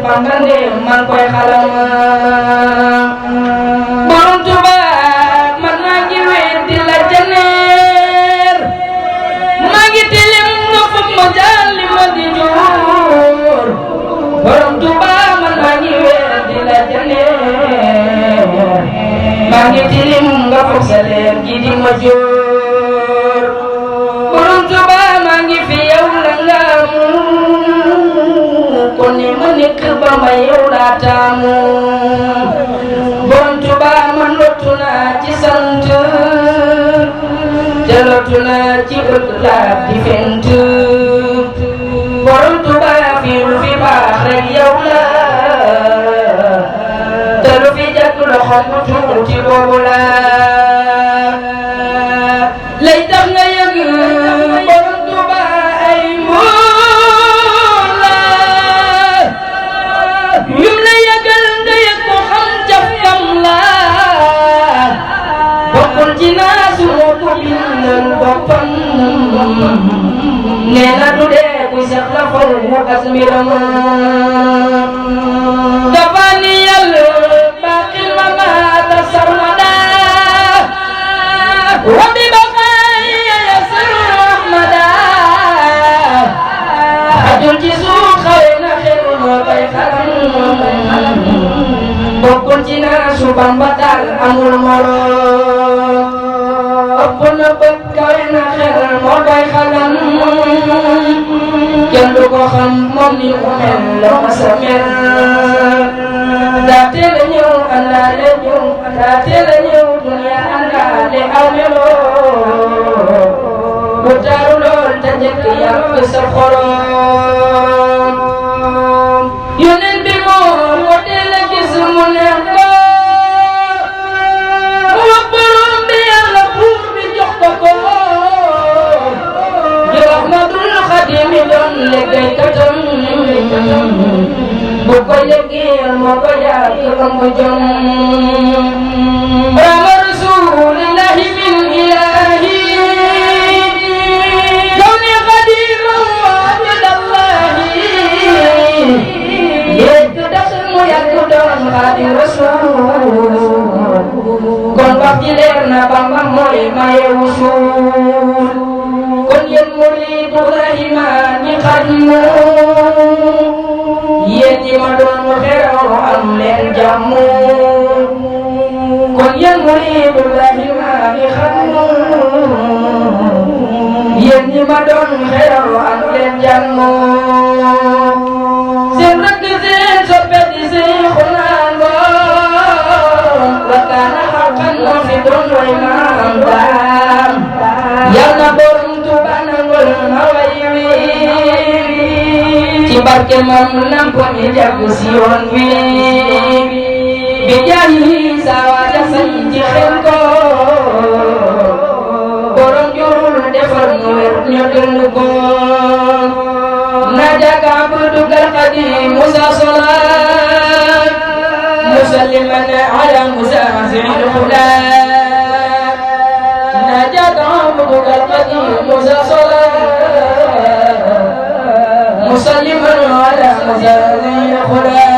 Bambande man koy xalama Borom Tuuba man maa ngi weddi la janeer maa ngi tilim nga fop ma jàlli ma di joor Borom Tuuba man maa ngi weddi la janeer maa ngi tilim nga fop sa leer gi di ma joor Borom Tuuba maa ngi fi yow la nga kon ni ma nekk Bamba yow laa taamu Borom Tuuba man lottu naa ci sant te lottu naa ci bëgg laa di fent Borom Tuuba fi lu fi baax rek yow la te lu fi jàkk loxo mu tuuti boobu la lay tax nga yëg Borom Tuuba ay mool la yum la yëgal nga yëg ko xam jafkam la bokkul ci naasu moo ko bindal boppam nee na du dee kuy sax la faw mu as mbiram dafa ni yàlla baqil ma maata sarmada wa bi baqaaya yasir ahmada xajul ci suuf xawe na xel moo koy xaram bokkul ci naasu Bamba daal amul moroom ëpp na bët kawe na xel moo koy xalam kenn du ko xam moom ni mu mel la masa mel daa teel a ñëw àndaale ñëw daa teel a ñëw dunya àndaale aw meloo bu taaru lool te njëkk yàq sa xorom yonent bi moom moo teel a gis mu neex ko mu wax borom bi yàlla buur bi jox ko ko ñu Ahmadul Xadim doon liggéey katam bu ko liggéeyal moo ko yàgg am jom rama rasulillahi min ilahi kawni xadiman wa abdallahi yéeg tax mu yàgg doon xaadim rasul kon wax ji leer na Bamba mooy maye wusul kon yéen muridu rahima ñi xadimu yéen ñi ma doon xeraw am leen jàmm kon yéen muridu rahima ñi xadimu yéen ñi ma doon xeraw am leen jàmm seen rakk seen soppe di seen xunaan wa kaana xaqan moo fi doon way maam daam yàlla Borom Tuuba nangol ma way wi ci barke moom lamp mi jàpp si yoon wi bi jaayi saawaja sañ ci xel ko borom jurul defar mu wér ñu dund ko najaka abdukal qadim musa solat musalliman ala musa fi'il huda najaka abdukal qadim musa solat مسلما على مزاج الخلا